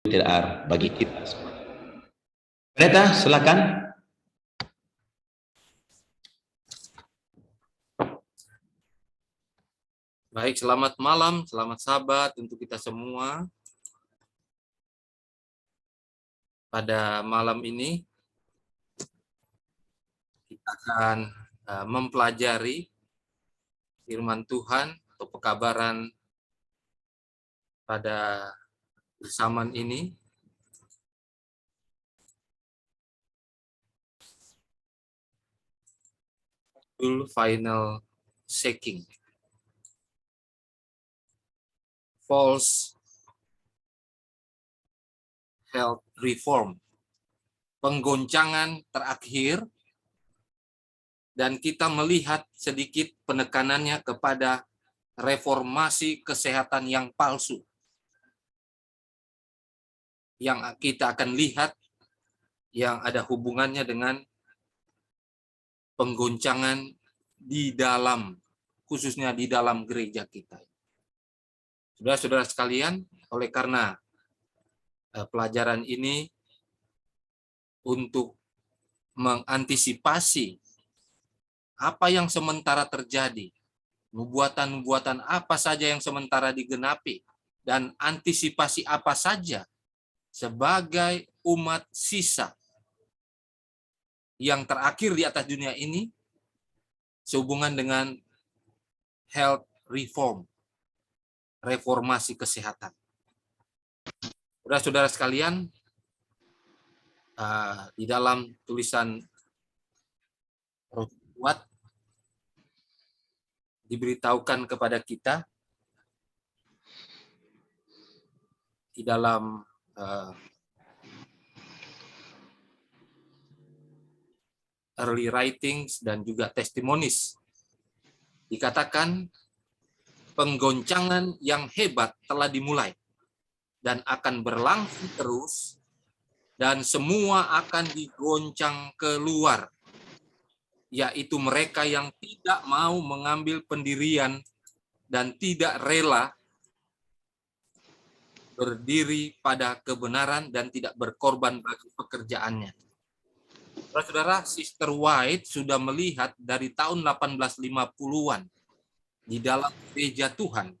TLR bagi kita semua. Pendeta, silakan. Baik, selamat malam, selamat sahabat untuk kita semua. Pada malam ini kita akan mempelajari firman Tuhan atau pekabaran pada bersamaan ini. Final shaking. False health reform. Penggoncangan terakhir, dan kita melihat sedikit penekanannya kepada reformasi kesehatan yang palsu. Yang kita akan lihat yang ada hubungannya dengan penggoncangan di dalam, khususnya di dalam gereja kita. Saudara-saudara sekalian, oleh karena pelajaran ini untuk mengantisipasi apa yang sementara terjadi, nubuatan-nubuatan apa saja yang sementara digenapi, dan antisipasi apa saja sebagai umat sisa yang terakhir di atas dunia ini sehubungan dengan health reform, reformasi kesehatan. Saudara-saudara sekalian, di dalam tulisan Roh Kuat diberitahukan kepada kita di dalam early writings dan juga testimonies, dikatakan penggoncangan yang hebat telah dimulai dan akan berlangsung terus, dan semua akan digoncang keluar, yaitu mereka yang tidak mau mengambil pendirian dan tidak rela berdiri pada kebenaran dan tidak berkorban bagi pekerjaannya. Saudara, Sister White sudah melihat dari tahun 1850-an di dalam gereja Tuhan,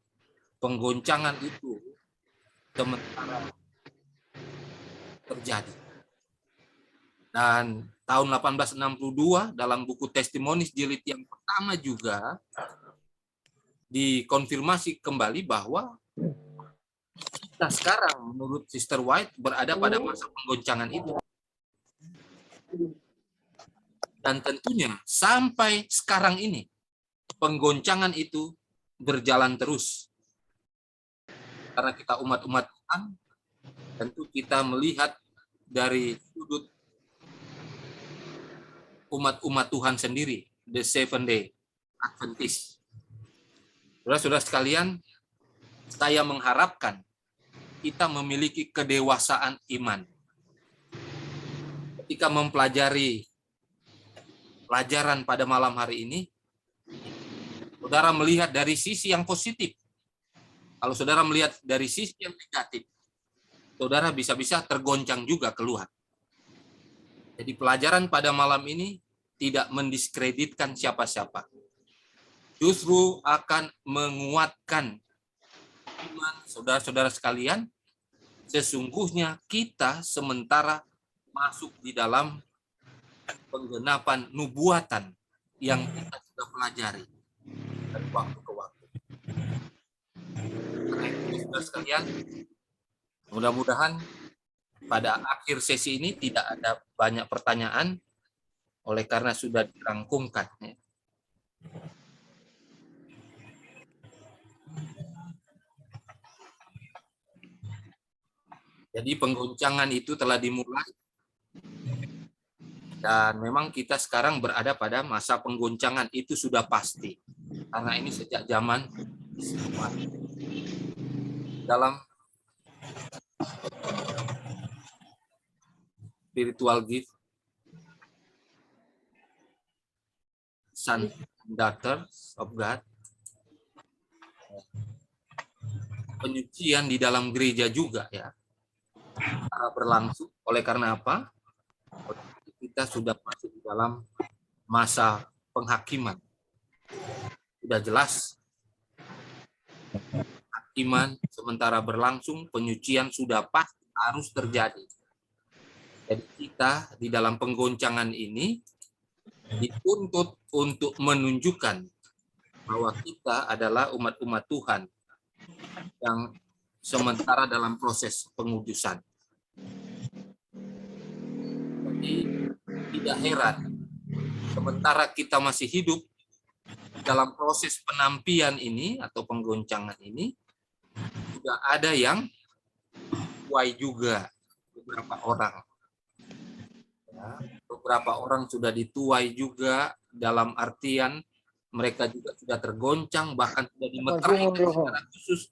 penggoncangan itu sementara terjadi. Dan tahun 1862 dalam buku Testimonies jilid yang pertama juga dikonfirmasi kembali bahwa kita sekarang menurut Sister White berada pada masa penggoncangan itu. Dan tentunya sampai sekarang ini penggoncangan itu berjalan terus. Karena kita umat-umat Tuhan, tentu kita melihat dari sudut umat-umat Tuhan sendiri, the Seventh Day Adventist. Saudara-saudara sekalian, saya mengharapkan kita memiliki kedewasaan iman. Ketika mempelajari pelajaran pada malam hari ini, saudara melihat dari sisi yang positif. Kalau saudara melihat dari sisi yang negatif, saudara bisa-bisa tergoncang juga keluar. Jadi pelajaran pada malam ini tidak mendiskreditkan siapa-siapa. Justru akan menguatkan iman saudara-saudara sekalian. Sesungguhnya kita sementara masuk di dalam penggenapan nubuatan yang kita sudah pelajari dari waktu ke waktu. Karena itu, saudara sekalian, mudah-mudahan pada akhir sesi ini tidak ada banyak pertanyaan, oleh karena sudah dirangkumkan. Jadi penggoncangan itu telah dimulai, dan memang kita sekarang berada pada masa penggoncangan, itu sudah pasti. Karena ini sejak zaman dalam spiritual gift, son and daughters of God, penyucian di dalam gereja juga ya. berlangsung. Oleh karena apa? Kita sudah masuk di dalam masa penghakiman. Sudah jelas hakiman sementara berlangsung, penyucian sudah pasti harus terjadi. Jadi kita di dalam penggoncangan ini dituntut untuk menunjukkan bahwa kita adalah umat-umat Tuhan yang sementara dalam proses pengudusan. Jadi tidak heran sementara kita masih hidup dalam proses penampian ini atau penggoncangan ini, sudah ada yang tuai juga beberapa orang. Ya, beberapa orang sudah dituai juga dalam artian mereka juga sudah tergoncang, bahkan sudah dimeterai secara khusus,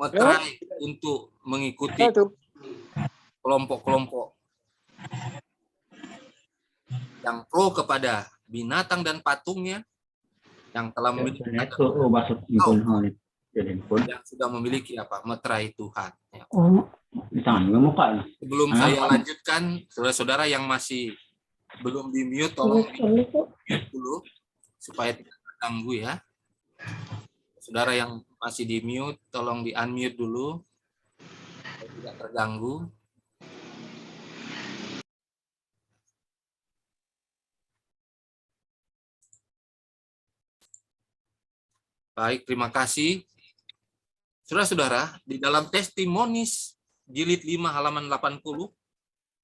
meterai untuk mengikuti kelompok-kelompok yang pro kepada binatang dan patungnya, yang telah memiliki yang sudah memiliki meterai Tuhan. Ya. Sebelum saya lanjutkan, saudara-saudara yang masih belum di-mute, tolong di-mute dulu supaya tidak terganggu ya. Saudara yang masih di-mute, tolong di-unmute dulu supaya tidak terganggu. Baik, terima kasih. Saudara-saudara, di dalam Testimonis jilid 5 halaman 80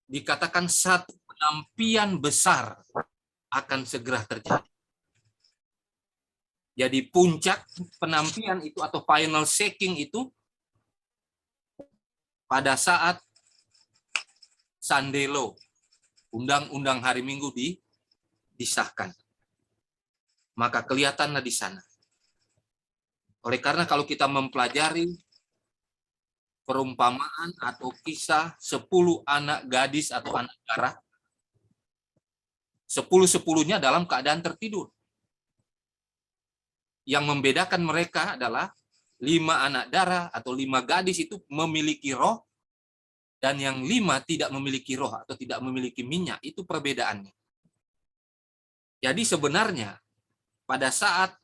dikatakan satu penampian besar akan segera terjadi. Jadi puncak penampian itu atau final shaking itu pada saat Sandelo, Undang-Undang Hari Minggu disahkan. Maka kelihatanlah di sana. Oleh karena kalau kita mempelajari perumpamaan atau kisah 10 anak gadis atau anak darah, 10-10-nya dalam keadaan tertidur. Yang membedakan mereka adalah 5 anak darah atau 5 gadis itu memiliki roh, dan yang 5 tidak memiliki roh atau tidak memiliki minyak. Itu perbedaannya. Jadi sebenarnya pada saat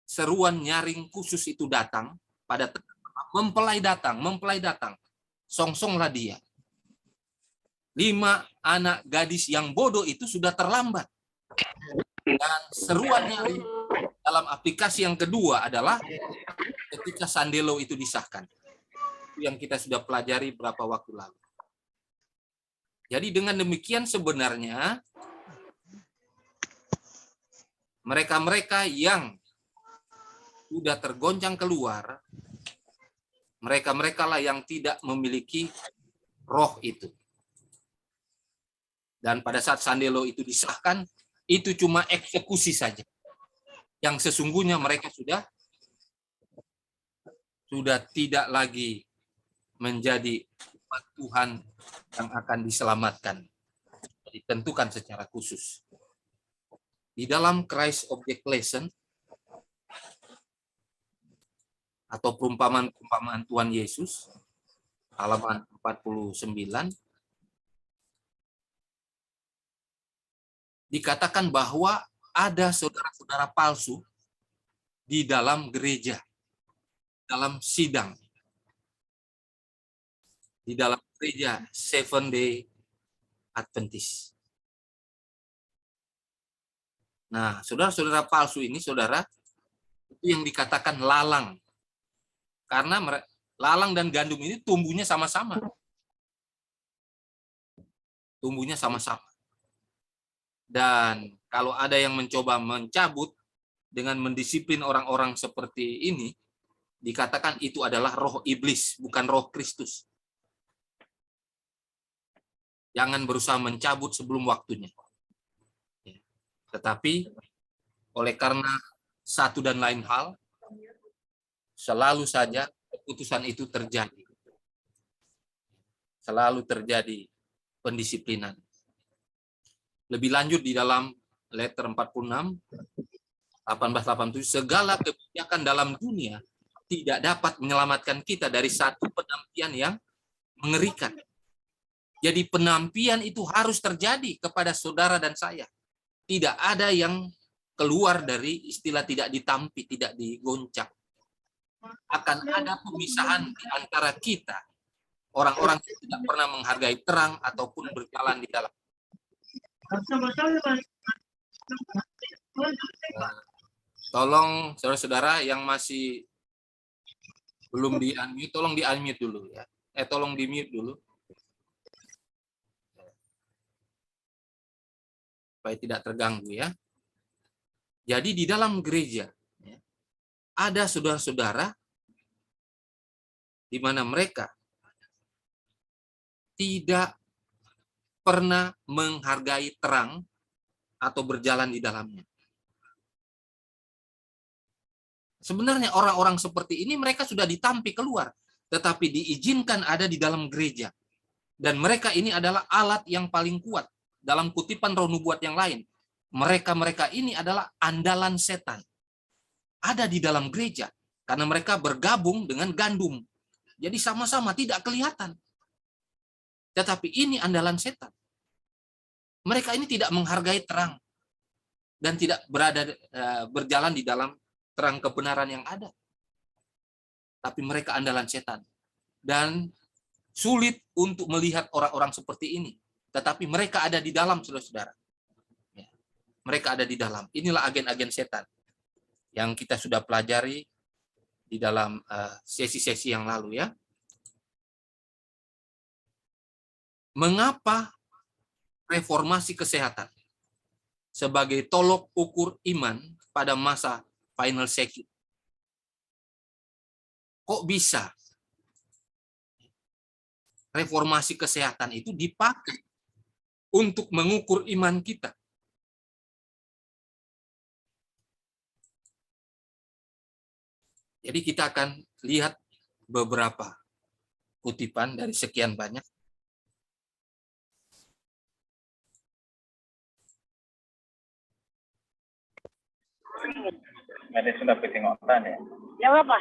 seruan nyaring khusus itu datang, pada mempelai datang, songsonglah dia. 5 anak gadis yang bodoh itu sudah terlambat. Dan seruan nyaring dalam aplikasi yang kedua adalah ketika Sandelo itu disahkan. Itu yang kita sudah pelajari beberapa waktu lalu. Jadi dengan demikian sebenarnya mereka-mereka yang sudah tergoncang keluar, mereka-mereka lah yang tidak memiliki roh itu. Dan pada saat Sandelo itu disahkan, itu cuma eksekusi saja. Yang sesungguhnya mereka sudah tidak lagi menjadi umat Tuhan yang akan diselamatkan. Ditentukan secara khusus. Di dalam Christ Object Lesson, atau perumpamaan Tuhan Yesus, halaman 49, dikatakan bahwa ada saudara-saudara palsu di dalam gereja, dalam sidang, di dalam gereja Seventh Day Adventist. Nah, saudara-saudara palsu ini, saudara, itu yang dikatakan lalang. Karena lalang dan gandum ini tumbuhnya sama-sama. Tumbuhnya sama-sama. Dan kalau ada yang mencoba mencabut dengan mendisiplin orang-orang seperti ini, dikatakan itu adalah roh iblis, bukan roh Kristus. Jangan berusaha mencabut sebelum waktunya. Tetapi oleh karena satu dan lain hal, selalu saja keputusan itu terjadi. Selalu terjadi pendisiplinan. Lebih lanjut di dalam letter 46, 1887, segala kebijakan dalam dunia tidak dapat menyelamatkan kita dari satu penampian yang mengerikan. Jadi penampian itu harus terjadi kepada saudara dan saya. Tidak ada yang keluar dari istilah tidak ditampi, tidak digoncang. Akan ada pemisahan di antara kita, orang-orang yang tidak pernah menghargai terang ataupun berjalan di dalam. Tolong saudara-saudara yang masih belum di-unmute, tolong di-unmute dulu ya. Tolong di-mute dulu. Supaya tidak terganggu ya. Jadi di dalam gereja ada saudara-saudara di mana mereka tidak pernah menghargai terang atau berjalan di dalamnya. Sebenarnya orang-orang seperti ini mereka sudah ditampi keluar, tetapi diizinkan ada di dalam gereja. Dan mereka ini adalah alat yang paling kuat. Dalam kutipan roh nubuat yang lain, mereka-mereka ini adalah andalan setan. Ada di dalam gereja, karena mereka bergabung dengan gandum. Jadi sama-sama tidak kelihatan. Tetapi ini andalan setan. Mereka ini tidak menghargai terang dan tidak berjalan di dalam terang kebenaran yang ada. Tapi mereka andalan setan. Dan sulit untuk melihat orang-orang seperti ini. Tetapi mereka ada di dalam, saudara-saudara. Mereka ada di dalam. Inilah agen-agen setan yang kita sudah pelajari di dalam sesi-sesi yang lalu ya. Mengapa reformasi kesehatan sebagai tolok ukur iman pada masa final second? Kok bisa reformasi kesehatan itu dipakai untuk mengukur iman kita? Jadi kita akan lihat beberapa kutipan dari sekian banyak. Ada sudah petingotan ya? Ya apa?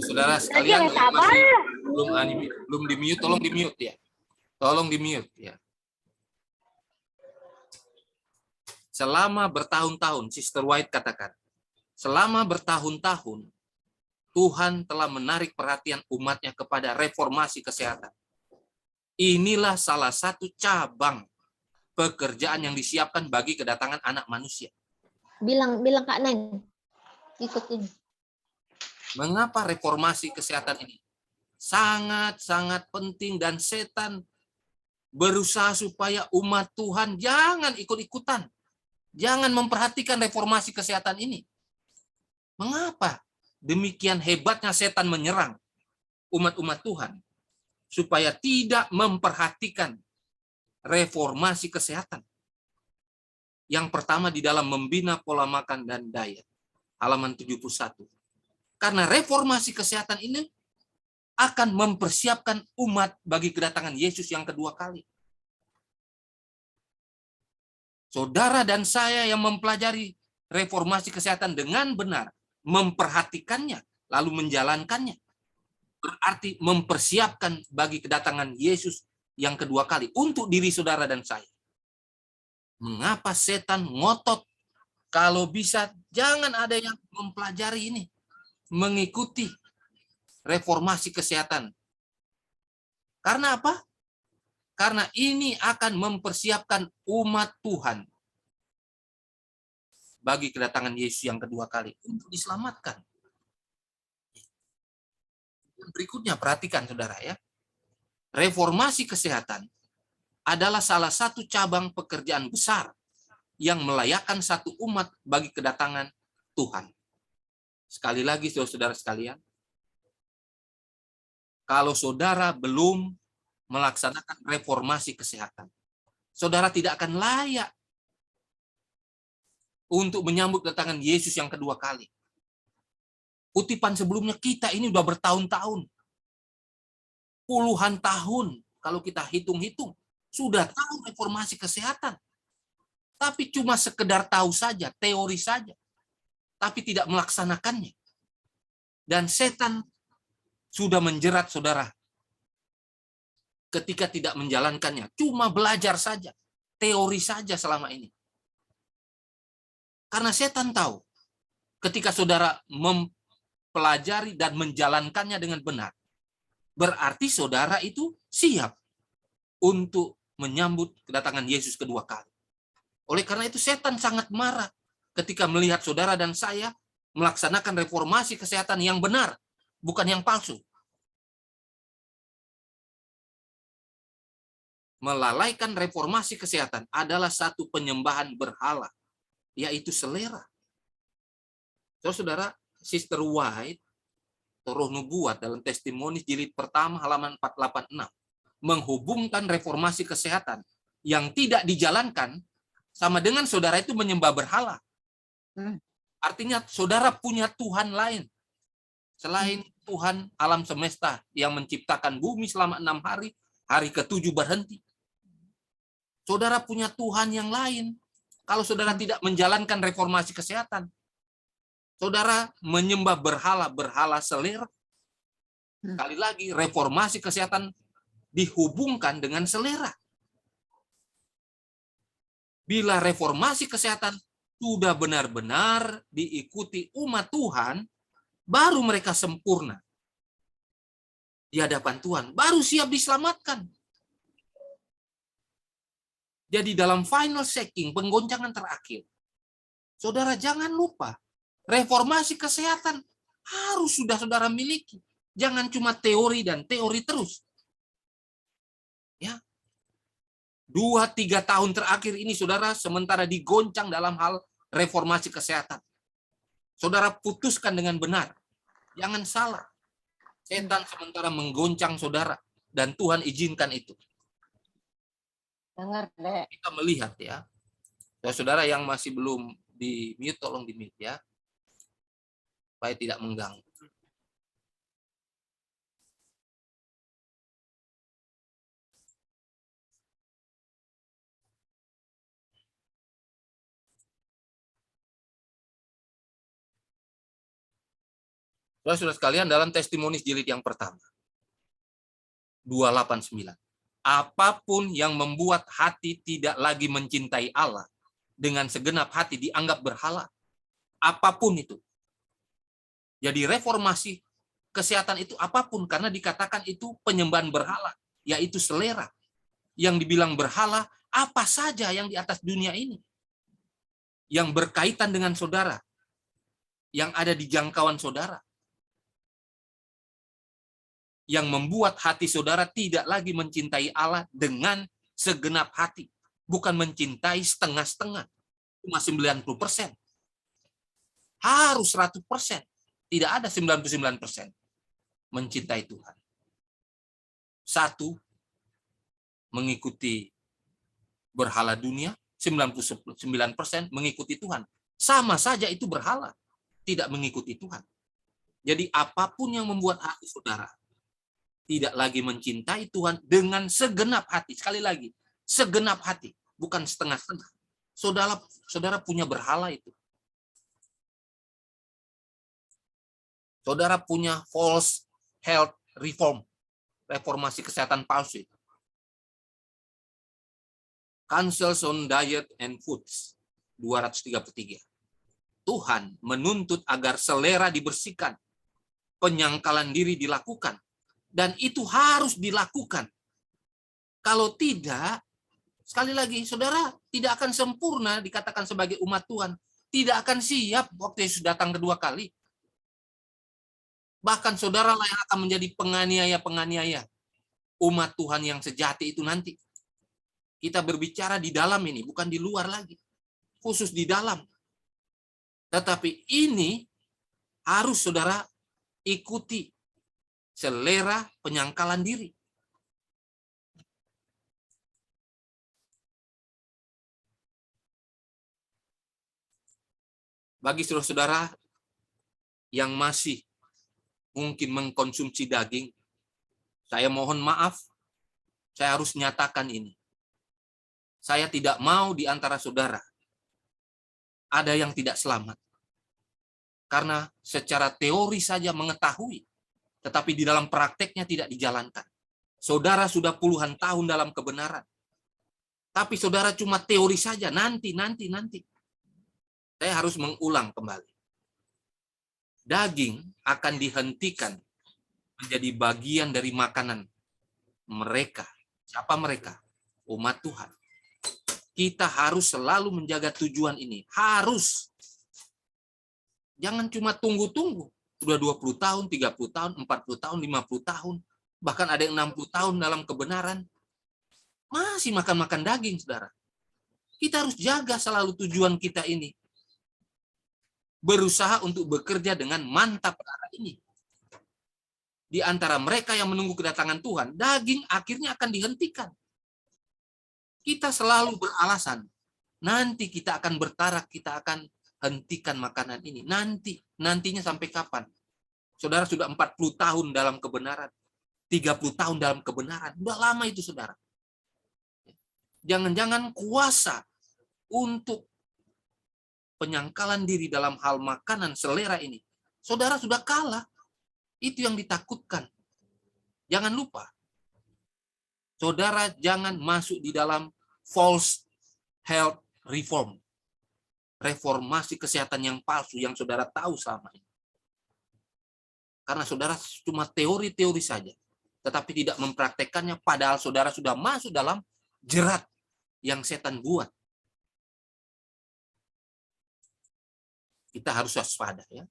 Saudara sekalian yang masih belum di-mute, tolong di-mute ya. Tolong di-mute ya. Selama bertahun-tahun, Sister White katakan, selama bertahun-tahun Tuhan telah menarik perhatian umatnya kepada reformasi kesehatan. Inilah salah satu cabang pekerjaan yang disiapkan bagi kedatangan anak manusia. Bilang Kak Neng, ikutin. Mengapa reformasi kesehatan ini sangat-sangat penting dan setan berusaha supaya umat Tuhan jangan ikut-ikutan. Jangan memperhatikan reformasi kesehatan ini. Mengapa demikian hebatnya setan menyerang umat-umat Tuhan? Supaya tidak memperhatikan reformasi kesehatan. Yang pertama di dalam membina pola makan dan diet. Halaman 71. Karena reformasi kesehatan ini akan mempersiapkan umat bagi kedatangan Yesus yang kedua kali. Saudara dan saya yang mempelajari reformasi kesehatan dengan benar, memperhatikannya, lalu menjalankannya, berarti mempersiapkan bagi kedatangan Yesus yang kedua kali untuk diri saudara dan saya. Mengapa setan ngotot? Kalau bisa, jangan ada yang mempelajari ini, mengikuti reformasi kesehatan. Karena apa? Karena ini akan mempersiapkan umat Tuhan bagi kedatangan Yesus yang kedua kali untuk diselamatkan. Berikutnya perhatikan saudara ya. Reformasi kesehatan adalah salah satu cabang pekerjaan besar yang melayakkan satu umat bagi kedatangan Tuhan. Sekali lagi saudara sekalian, kalau saudara belum melaksanakan reformasi kesehatan, saudara tidak akan layak untuk menyambut kedatangan Yesus yang kedua kali. Kutipan sebelumnya kita ini udah bertahun-tahun, puluhan tahun kalau kita hitung-hitung, sudah tahu reformasi kesehatan. Tapi cuma sekedar tahu saja, teori saja. Tapi tidak melaksanakannya. Dan setan sudah menjerat saudara ketika tidak menjalankannya. Cuma belajar saja, teori saja selama ini. Karena setan tahu, ketika saudara mempelajari dan menjalankannya dengan benar, berarti saudara itu siap untuk menyambut kedatangan Yesus kedua kali. Oleh karena itu setan sangat marah ketika melihat saudara dan saya melaksanakan reformasi kesehatan yang benar, bukan yang palsu. Melalaikan reformasi kesehatan adalah satu penyembahan berhala, yaitu selera. Saudara, Sister White, Roh Nubuat dalam Testimoni jilid pertama halaman 486, menghubungkan reformasi kesehatan yang tidak dijalankan sama dengan saudara itu menyembah berhala. Artinya saudara punya Tuhan lain selain Tuhan alam semesta yang menciptakan bumi selama 6 hari, hari ke-7 berhenti. Saudara punya Tuhan yang lain. Kalau saudara tidak menjalankan reformasi kesehatan, saudara menyembah berhala selera. Sekali lagi, reformasi kesehatan dihubungkan dengan selera. Bila reformasi kesehatan sudah benar-benar diikuti umat Tuhan, baru mereka sempurna di hadapan Tuhan, baru siap diselamatkan. Jadi dalam final checking, penggoncangan terakhir, saudara jangan lupa, reformasi kesehatan harus sudah saudara miliki. Jangan cuma teori dan teori terus. Ya, 2-3 tahun terakhir ini saudara sementara digoncang dalam hal reformasi kesehatan. Saudara putuskan dengan benar. Jangan salah. Setan sementara menggoncang saudara. Dan Tuhan izinkan itu. Dengar, Dek. Kita melihat ya. Saudara yang masih belum di mute, tolong di mute ya. Supaya tidak mengganggu. Saudara sekalian, dalam Testimoni jilid yang pertama, 289. Apapun yang membuat hati tidak lagi mencintai Allah, dengan segenap hati dianggap berhala. Apapun itu. Jadi reformasi kesehatan itu apapun, karena dikatakan itu penyembahan berhala, yaitu selera. Yang dibilang berhala, apa saja yang di atas dunia ini. Yang berkaitan dengan saudara. Yang ada di jangkauan saudara. Yang membuat hati saudara tidak lagi mencintai Allah dengan segenap hati. Bukan mencintai setengah-setengah. Cuma 90%. Harus 100%. Tidak ada 99%. Mencintai Tuhan. 1, mengikuti berhala dunia. 99% mengikuti Tuhan. Sama saja itu berhala. Tidak mengikuti Tuhan. Jadi apapun yang membuat hati saudara tidak lagi mencintai Tuhan dengan segenap hati. Sekali lagi, segenap hati, bukan setengah-setengah. Saudara punya berhala itu. Saudara punya false health reform, reformasi kesehatan palsu itu. Councils on Diet and Foods, 233. Tuhan menuntut agar selera dibersihkan, penyangkalan diri dilakukan, dan itu harus dilakukan. Kalau tidak, sekali lagi, saudara tidak akan sempurna dikatakan sebagai umat Tuhan. Tidak akan siap waktu Yesus datang kedua kali. Bahkan saudara lah yang akan menjadi penganiaya-penganiaya umat Tuhan yang sejati itu nanti. Kita berbicara di dalam ini, bukan di luar lagi. Khusus di dalam. Tetapi ini harus saudara ikuti. Selera penyangkalan diri. Bagi saudara-saudara yang masih mungkin mengkonsumsi daging, saya mohon maaf, saya harus nyatakan ini. Saya tidak mau di antara saudara ada yang tidak selamat. karena secara teori saja mengetahui, tetapi di dalam prakteknya tidak dijalankan. Saudara sudah puluhan tahun dalam kebenaran, tapi saudara cuma teori saja, nanti. Saya harus mengulang kembali. Daging akan dihentikan menjadi bagian dari makanan mereka. Siapa mereka? Umat Tuhan. Kita harus selalu menjaga tujuan ini. Harus. Jangan cuma tunggu-tunggu. Sudah 20 tahun, 30 tahun, 40 tahun, 50 tahun. Bahkan ada yang 60 tahun dalam kebenaran. Masih makan-makan daging, saudara. Kita harus jaga selalu tujuan kita ini. Berusaha untuk bekerja dengan mantap ke arah ini. Di antara mereka yang menunggu kedatangan Tuhan, daging akhirnya akan dihentikan. Kita selalu beralasan, nanti kita akan bertarak, kita akan hentikan makanan ini. Nantinya sampai kapan? Saudara sudah 40 tahun dalam kebenaran, 30 tahun dalam kebenaran. Udah lama itu, saudara. Jangan-jangan kuasa untuk penyangkalan diri dalam hal makanan selera ini, saudara sudah kalah. Itu yang ditakutkan. Jangan lupa. Saudara jangan masuk di dalam false health reform. Reformasi kesehatan yang palsu yang saudara tahu selama ini. Karena saudara cuma teori-teori saja. Tetapi tidak mempraktekannya, padahal saudara sudah masuk dalam jerat yang setan buat. Kita harus waspada, ya.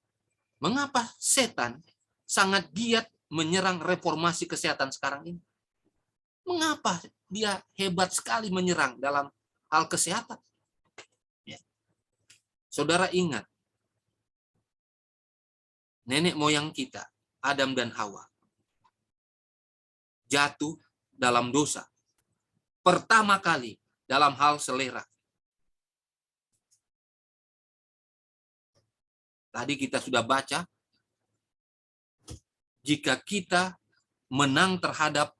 Mengapa setan sangat giat menyerang reformasi kesehatan sekarang ini? Mengapa dia hebat sekali menyerang dalam hal kesehatan? Ya. Saudara ingat, nenek moyang kita, Adam dan Hawa, jatuh dalam dosa. Pertama kali dalam hal selera. Tadi kita sudah baca, jika kita menang terhadap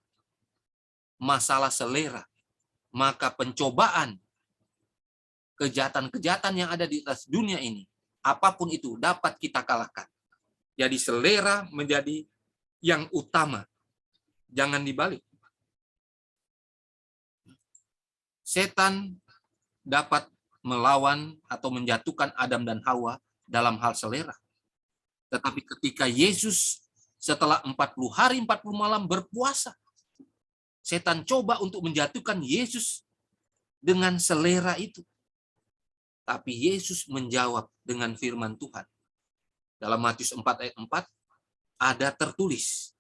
masalah selera, maka pencobaan, kejahatan-kejahatan yang ada di atas dunia ini, apapun itu dapat kita kalahkan. Jadi selera menjadi yang utama. Jangan dibalik. Setan dapat melawan atau menjatuhkan Adam dan Hawa dalam hal selera. Tetapi ketika Yesus setelah 40 hari 40 malam berpuasa, setan coba untuk menjatuhkan Yesus dengan selera itu. Tapi Yesus menjawab dengan firman Tuhan. Dalam Matius 4 ayat 4 ada tertulis,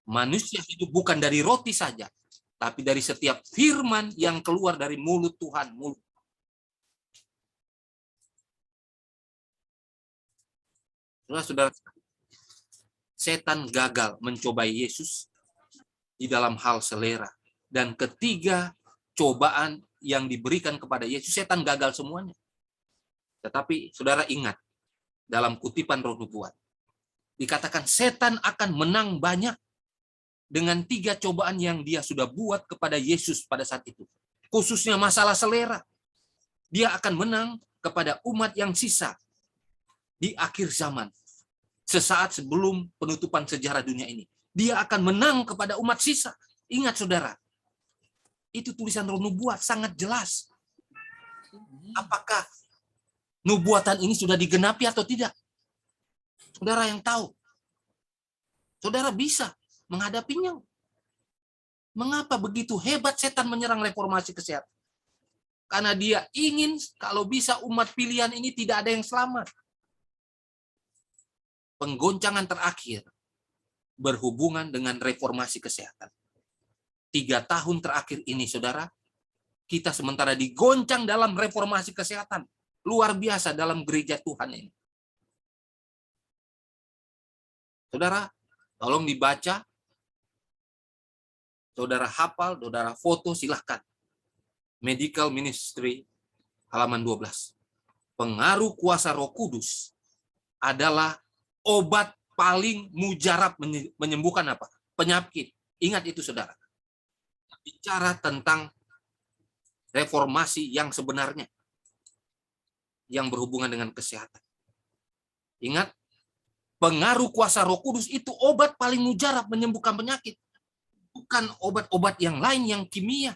manusia hidup bukan dari roti saja, tapi dari setiap firman yang keluar dari mulut Tuhan. Saudara, setan gagal mencobai Yesus di dalam hal selera. Dan ketiga cobaan yang diberikan kepada Yesus, setan gagal semuanya. Tetapi saudara ingat, dalam kutipan Roh Nubuat, dikatakan setan akan menang banyak dengan 3 cobaan yang dia sudah buat kepada Yesus pada saat itu. Khususnya masalah selera. Dia akan menang kepada umat yang sisa di akhir zaman. Sesaat sebelum penutupan sejarah dunia ini. Dia akan menang kepada umat sisa. Ingat saudara, itu tulisan Roh Nubuat sangat jelas. Apakah nubuatan ini sudah digenapi atau tidak? Saudara yang tahu. Saudara bisa menghadapinya. Mengapa begitu hebat setan menyerang reformasi kesehatan? Karena dia ingin kalau bisa umat pilihan ini tidak ada yang selamat. Penggoncangan terakhir berhubungan dengan reformasi kesehatan. 3 tahun terakhir ini, saudara, kita sementara digoncang dalam reformasi kesehatan. Luar biasa dalam gereja Tuhan ini. Saudara, tolong dibaca. Saudara hafal, saudara foto, silahkan. Medical Ministry, halaman 12. Pengaruh kuasa Roh Kudus adalah obat paling mujarab menyembuhkan apa? Penyakit. Ingat itu, saudara. Bicara tentang reformasi yang sebenarnya, yang berhubungan dengan kesehatan. Ingat, pengaruh kuasa Roh Kudus itu obat paling mujarab menyembuhkan penyakit. Bukan obat-obat yang lain yang kimia.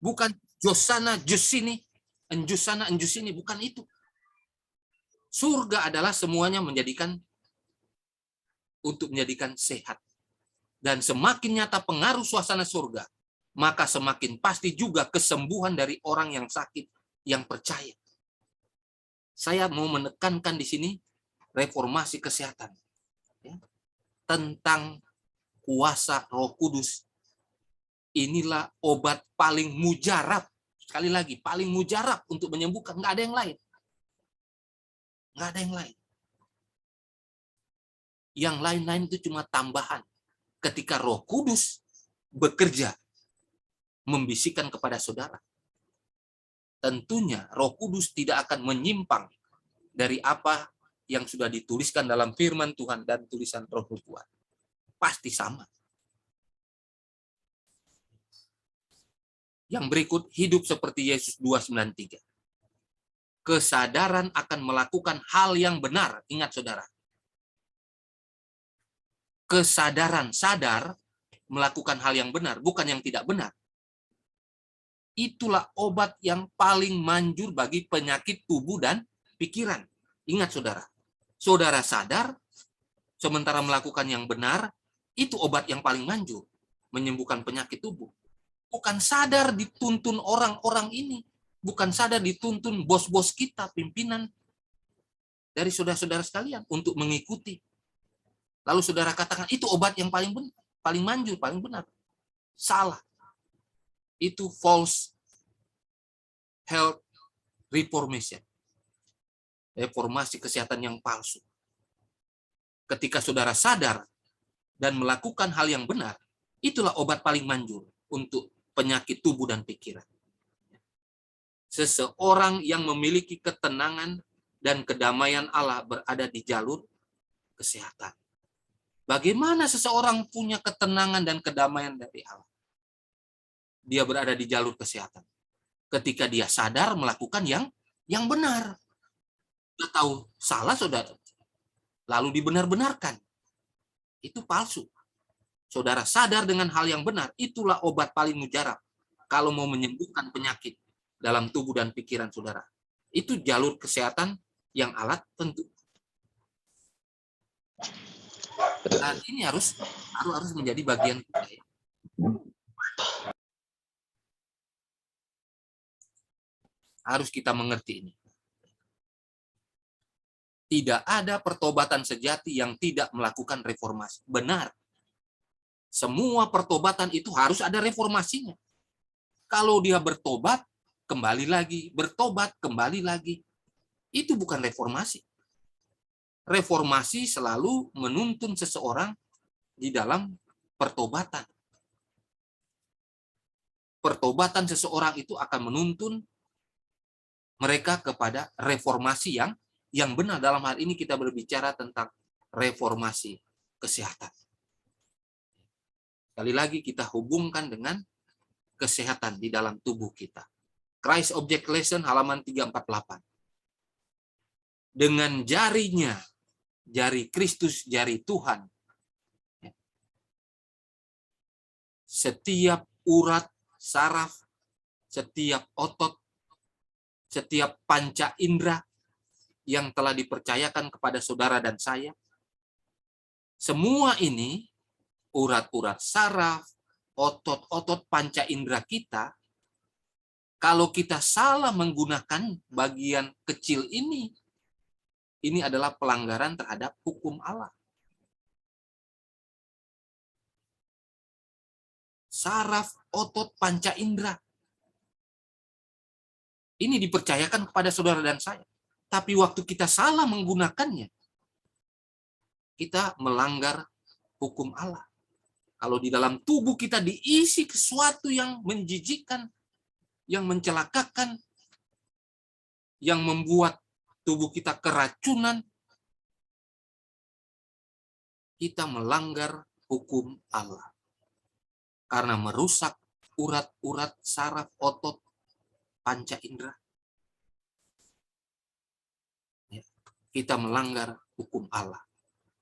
Bukan jus sana, jus sini, enjus sana, enjus sini. Bukan itu. Surga adalah semuanya untuk menjadikan sehat. Dan semakin nyata pengaruh suasana surga, maka semakin pasti juga kesembuhan dari orang yang sakit, yang percaya. Saya mau menekankan di sini reformasi kesehatan. Ya, tentang kuasa Roh Kudus. Inilah obat paling mujarab. Sekali lagi, paling mujarab untuk menyembuhkan. Nggak ada yang lain. Nggak ada yang lain. Yang lain-lain itu cuma tambahan. Ketika Roh Kudus bekerja, membisikkan kepada saudara. Tentunya Roh Kudus tidak akan menyimpang dari apa yang sudah dituliskan dalam firman Tuhan dan tulisan Roh Tuhan. Pasti sama. Yang berikut, hidup seperti Yesus 293. Kesadaran akan melakukan hal yang benar. Ingat saudara. Kesadaran, sadar melakukan hal yang benar, bukan yang tidak benar. Itulah obat yang paling manjur bagi penyakit tubuh dan pikiran. Ingat saudara. Saudara sadar, sementara melakukan yang benar, itu obat yang paling manjur. Menyembuhkan penyakit tubuh. Bukan sadar dituntun orang-orang ini. Bukan sadar dituntun bos-bos kita, pimpinan dari saudara-saudara sekalian untuk mengikuti. Lalu saudara katakan, itu obat yang paling benar, paling manjur, paling benar. Salah. Itu false health reformation. Reformasi kesehatan yang palsu. Ketika saudara sadar dan melakukan hal yang benar, itulah obat paling manjur untuk penyakit tubuh dan pikiran. Seseorang yang memiliki ketenangan dan kedamaian Allah berada di jalur kesehatan. Bagaimana seseorang punya ketenangan dan kedamaian dari Allah? Dia berada di jalur kesehatan. Ketika dia sadar melakukan yang benar. Dia tahu salah, saudara. Lalu dibenar-benarkan. Itu palsu. Saudara sadar dengan hal yang benar, itulah obat paling mujarab. Kalau mau menyembuhkan penyakit dalam tubuh dan pikiran saudara. Itu jalur kesehatan yang Allah tentu. Dan ini harus menjadi bagian kita. Ya. Harus kita mengerti ini. Tidak ada pertobatan sejati yang tidak melakukan reformasi. Benar. Semua pertobatan itu harus ada reformasinya. Kalau dia bertobat, kembali lagi. Bertobat, kembali lagi. Itu bukan reformasi. Reformasi selalu menuntun seseorang di dalam pertobatan. Pertobatan seseorang itu akan menuntun mereka kepada reformasi yang benar. Dalam hal ini kita berbicara tentang reformasi kesehatan. Sekali lagi kita hubungkan dengan kesehatan di dalam tubuh kita. Christ Object Lesson halaman 348. Dengan jarinya, jari Kristus, jari Tuhan, setiap urat, saraf, setiap otot, setiap panca indera yang telah dipercayakan kepada saudara dan saya, semua ini, urat-urat saraf, otot-otot panca indera kita, kalau kita salah menggunakan bagian kecil ini adalah pelanggaran terhadap hukum Allah. Saraf, otot, panca indera. Ini dipercayakan kepada saudara dan saya. Tapi waktu kita salah menggunakannya, kita melanggar hukum Allah. Kalau di dalam tubuh kita diisi sesuatu yang menjijikkan, yang mencelakakan, yang membuat tubuh kita keracunan, kita melanggar hukum Allah. Karena merusak urat-urat saraf, otot, panca indera. kita melanggar hukum Allah.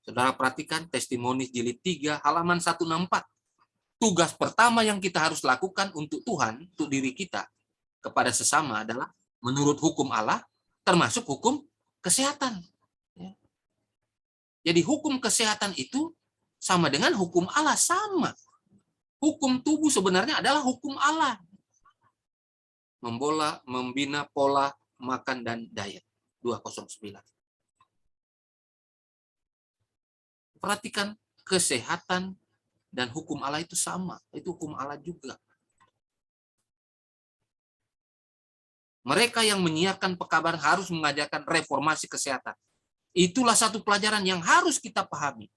Saudara perhatikan Testimoni jilid 3 halaman 164. Tugas pertama yang kita harus lakukan untuk Tuhan, untuk diri kita, kepada sesama adalah menurut hukum Allah, termasuk hukum kesehatan. Ya. Jadi hukum kesehatan itu sama dengan hukum Allah, sama. Hukum tubuh sebenarnya adalah hukum Allah. Membina pola makan dan diet. 209. Perhatikan, kesehatan dan hukum Allah itu sama. Itu hukum Allah juga. Mereka yang menyiarkan pekabaran harus mengajarkan reformasi kesehatan. Itulah satu pelajaran yang harus kita pahami.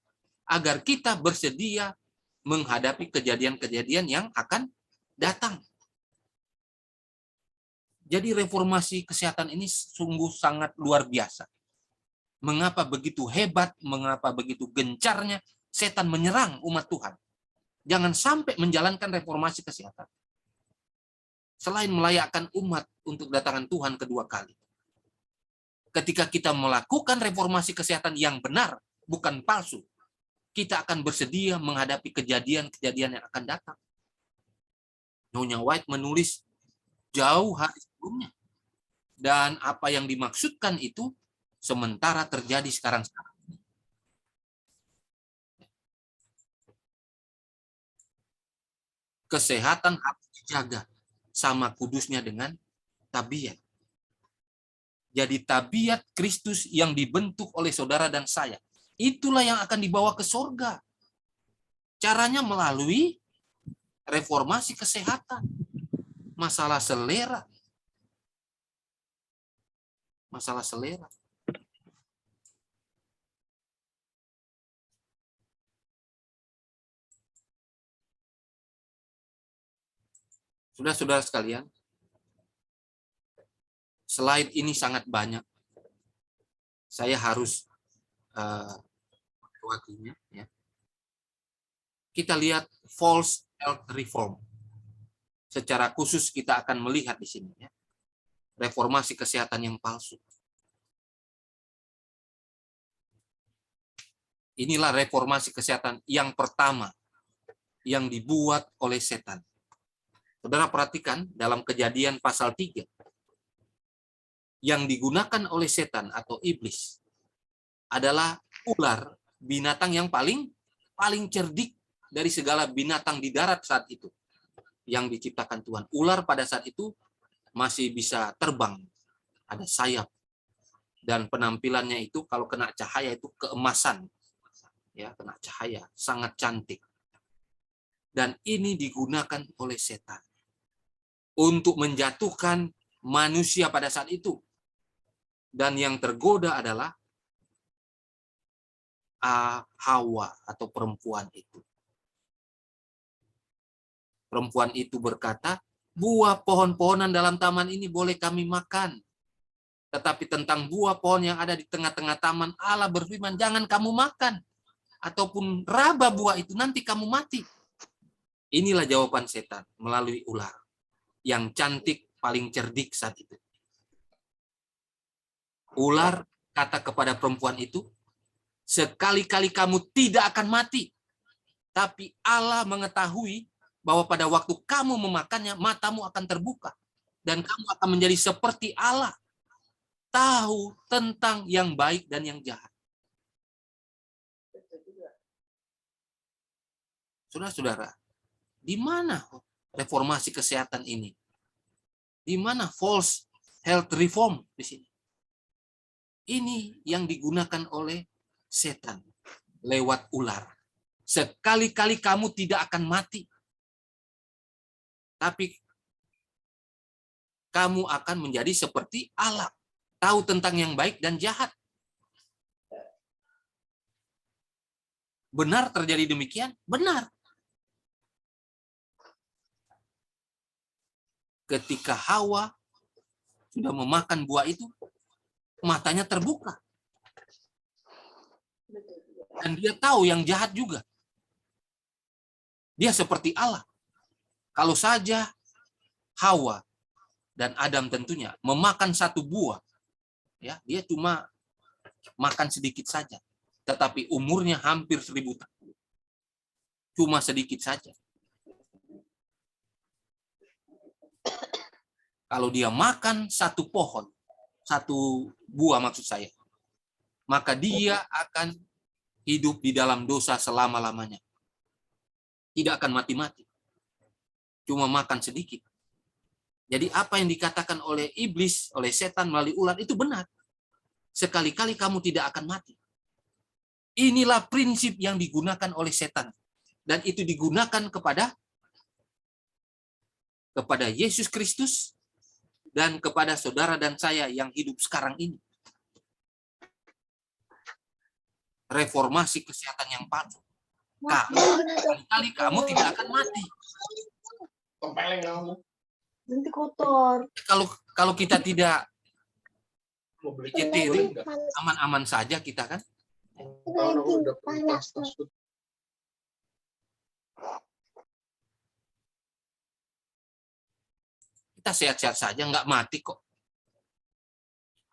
Agar kita bersedia menghadapi kejadian-kejadian yang akan datang. Jadi reformasi kesehatan ini sungguh sangat luar biasa. Mengapa begitu hebat, mengapa begitu gencarnya setan menyerang umat Tuhan. Jangan sampai menjalankan reformasi kesehatan. Selain melayakkan umat untuk datangan Tuhan kedua kali. Ketika kita melakukan reformasi kesehatan yang benar, bukan palsu, kita akan bersedia menghadapi kejadian-kejadian yang akan datang. Nyonya White menulis jauh hari sebelumnya. Dan apa yang dimaksudkan itu sementara terjadi sekarang-sekarang. Kesehatan harus dijaga sama kudusnya dengan tabiat. Jadi tabiat Kristus yang dibentuk oleh saudara dan saya, itulah yang akan dibawa ke surga. Caranya melalui reformasi kesehatan. Masalah selera. Masalah selera. Saudara-saudara sekalian, slide ini sangat banyak. Saya harus melewatinya. Ya. Kita lihat false health reform. Secara khusus kita akan melihat di sini. Ya. Reformasi kesehatan yang palsu. Inilah reformasi kesehatan yang pertama yang dibuat oleh setan. Saudara perhatikan dalam Kejadian pasal 3. Yang digunakan oleh setan atau iblis adalah ular, binatang yang paling cerdik dari segala binatang di darat saat itu yang diciptakan Tuhan. Ular pada saat itu masih bisa terbang, ada sayap, dan penampilannya itu kalau kena cahaya itu keemasan, ya, kena cahaya, sangat cantik. Dan ini digunakan oleh setan untuk menjatuhkan manusia pada saat itu. Dan yang tergoda adalah Hawa atau perempuan itu. Perempuan itu berkata, buah pohon-pohonan dalam taman ini boleh kami makan. Tetapi tentang buah pohon yang ada di tengah-tengah taman, Allah berfirman, jangan kamu makan. Ataupun raba buah itu, nanti kamu mati. Inilah jawaban setan melalui ular. Yang cantik, paling cerdik saat itu. Ular kata kepada perempuan itu, sekali-kali kamu tidak akan mati. Tapi Allah mengetahui bahwa pada waktu kamu memakannya, matamu akan terbuka. Dan kamu akan menjadi seperti Allah. Tahu tentang yang baik dan yang jahat. Saudara-saudara, di mana reformasi kesehatan ini? Di mana false health reform di sini? Ini yang digunakan oleh setan lewat ular. Sekali-kali kamu tidak akan mati. Tapi kamu akan menjadi seperti Allah. Tahu tentang yang baik dan jahat. Benar terjadi demikian? Benar. Ketika Hawa sudah memakan buah itu, matanya terbuka. Dan dia tahu yang jahat juga. Dia seperti Allah. Kalau saja Hawa dan Adam tentunya memakan satu buah, ya, dia cuma makan sedikit saja, tetapi umurnya hampir 1000 tahun. Cuma sedikit saja. Kalau dia makan satu pohon, satu buah maksud saya, maka dia akan hidup di dalam dosa selama-lamanya. Tidak akan mati-mati. Cuma makan sedikit. Jadi apa yang dikatakan oleh iblis, oleh setan melalui ular itu benar. Sekali-kali kamu tidak akan mati. Inilah prinsip yang digunakan oleh setan. Dan itu digunakan kepada Yesus Kristus dan kepada saudara dan saya yang hidup sekarang ini. Reformasi kesehatan yang palsu. Sekali-kali kamu tidak akan mati. Nanti kotor. Kalau kita tidak vegetarian, aman-aman saja kita kan. Kita sehat-sehat saja, nggak mati kok.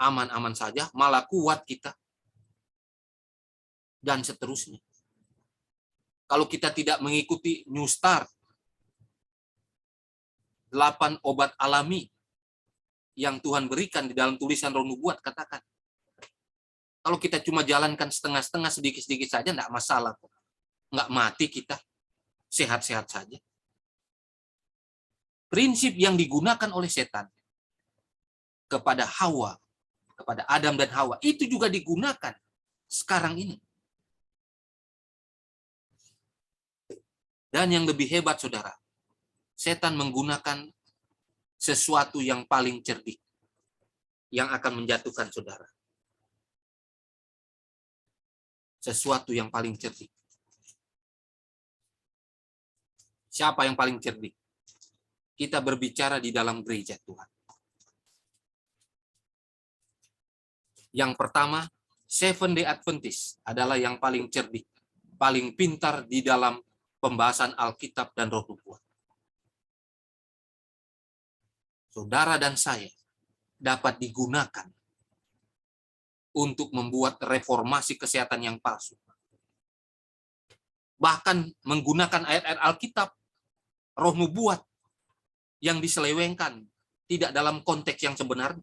Aman-aman saja, malah kuat kita. Dan seterusnya. Kalau kita tidak mengikuti New Start, 8 obat alami yang Tuhan berikan di dalam tulisan Roh Nubuat, katakan. Kalau kita cuma jalankan setengah-setengah, sedikit-sedikit saja, enggak masalah kok. Enggak mati kita. Sehat-sehat saja. Prinsip yang digunakan oleh setan kepada Hawa, kepada Adam dan Hawa, itu juga digunakan sekarang ini. Dan yang lebih hebat, saudara, setan menggunakan sesuatu yang paling cerdik yang akan menjatuhkan saudara. Sesuatu yang paling cerdik. Siapa yang paling cerdik? Kita berbicara di dalam gereja Tuhan. Yang pertama, Seventh-day Adventist adalah yang paling cerdik, paling pintar di dalam pembahasan Alkitab dan Roh Nubuat. Saudara dan saya dapat digunakan untuk membuat reformasi kesehatan yang palsu. Bahkan menggunakan ayat-ayat Alkitab, Roh Nubuat yang diselewengkan, tidak dalam konteks yang sebenarnya.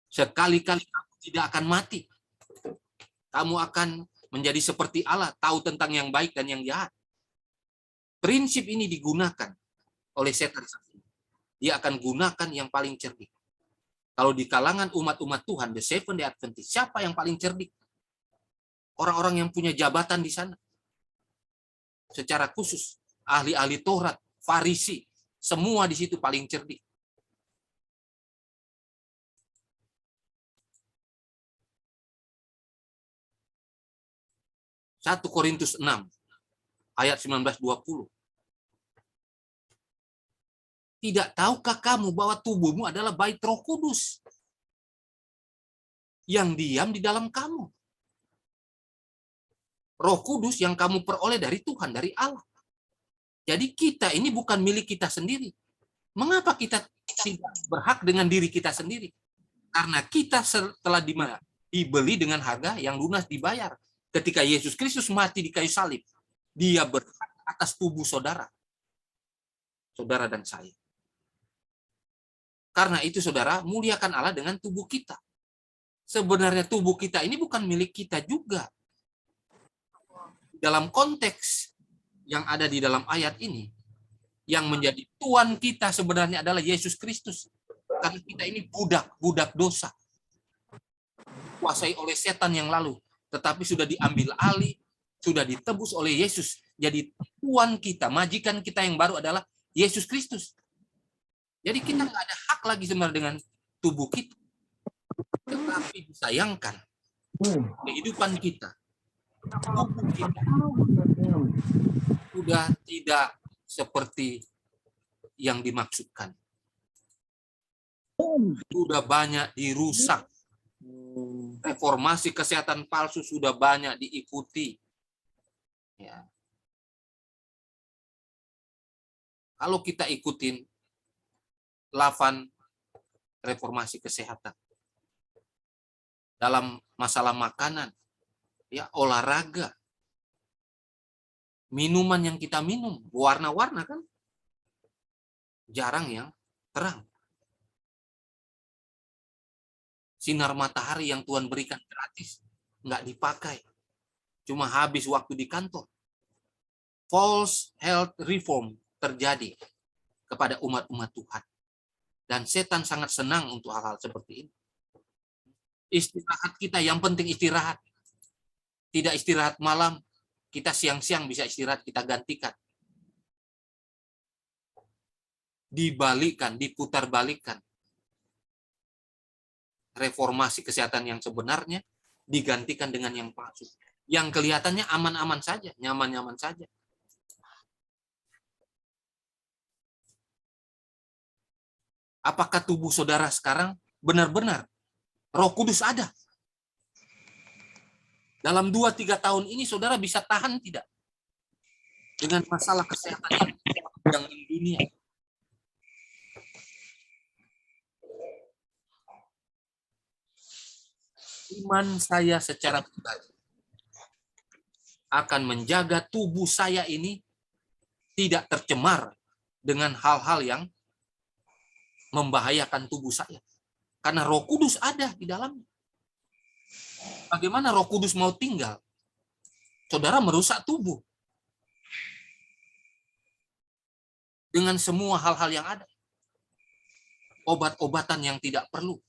Sekali-kali kamu tidak akan mati. Kamu akan menjadi seperti Allah, tahu tentang yang baik dan yang jahat. Prinsip ini digunakan oleh setan. Dia akan gunakan yang paling cerdik. Kalau di kalangan umat-umat Tuhan, the Seventh-day Adventist, siapa yang paling cerdik? Orang-orang yang punya jabatan di sana. Secara khusus, ahli-ahli Taurat, Farisi, semua di situ paling cerdik. Satu Korintus 6, ayat 19-20. Tidak tahukah kamu bahwa tubuhmu adalah bait Roh Kudus yang diam di dalam kamu? Roh Kudus yang kamu peroleh dari Tuhan, dari Allah. Jadi kita ini bukan milik kita sendiri. Mengapa kita tidak berhak dengan diri kita sendiri? Karena kita telah dibeli dengan harga yang lunas dibayar. Ketika Yesus Kristus mati di kayu salib, dia berhak atas tubuh saudara. Saudara dan saya. Karena itu saudara, muliakan Allah dengan tubuh kita. Sebenarnya tubuh kita ini bukan milik kita juga. Dalam konteks yang ada di dalam ayat ini, yang menjadi Tuhan kita sebenarnya adalah Yesus Kristus. Karena kita ini budak dosa. Kuasai oleh setan yang lalu. Tetapi sudah diambil alih, sudah ditebus oleh Yesus. Jadi Tuhan kita, majikan kita yang baru adalah Yesus Kristus. Jadi kita nggak ada hak lagi sebenarnya dengan tubuh kita. Tetapi disayangkan, kehidupan kita, tubuh kita, sudah tidak seperti yang dimaksudkan. Sudah banyak dirusak. Reformasi kesehatan palsu sudah banyak diikuti. Ya. Kalau kita ikutin 8 reformasi kesehatan dalam masalah makanan, ya olahraga, minuman yang kita minum, warna-warna kan, jarang yang terang. Sinar matahari yang Tuhan berikan gratis, nggak dipakai. Cuma habis waktu di kantor. False health reform terjadi kepada umat-umat Tuhan. Dan setan sangat senang untuk hal-hal seperti ini. Istirahat kita, yang penting istirahat. Tidak istirahat malam, kita siang-siang bisa istirahat, kita gantikan. Dibalikan, diputarbalikkan. Reformasi kesehatan yang sebenarnya digantikan dengan yang palsu. Yang kelihatannya aman-aman saja, nyaman-nyaman saja. Apakah tubuh saudara sekarang benar-benar Roh Kudus ada? Dalam 2-3 tahun ini saudara bisa tahan tidak? Dengan masalah kesehatan yang dunia. Iman saya secara pribadi akan menjaga tubuh saya ini tidak tercemar dengan hal-hal yang membahayakan tubuh saya. Karena Roh Kudus ada di dalamnya. Bagaimana Roh Kudus mau tinggal? Saudara merusak tubuh. Dengan semua hal-hal yang ada. Obat-obatan yang tidak perlu.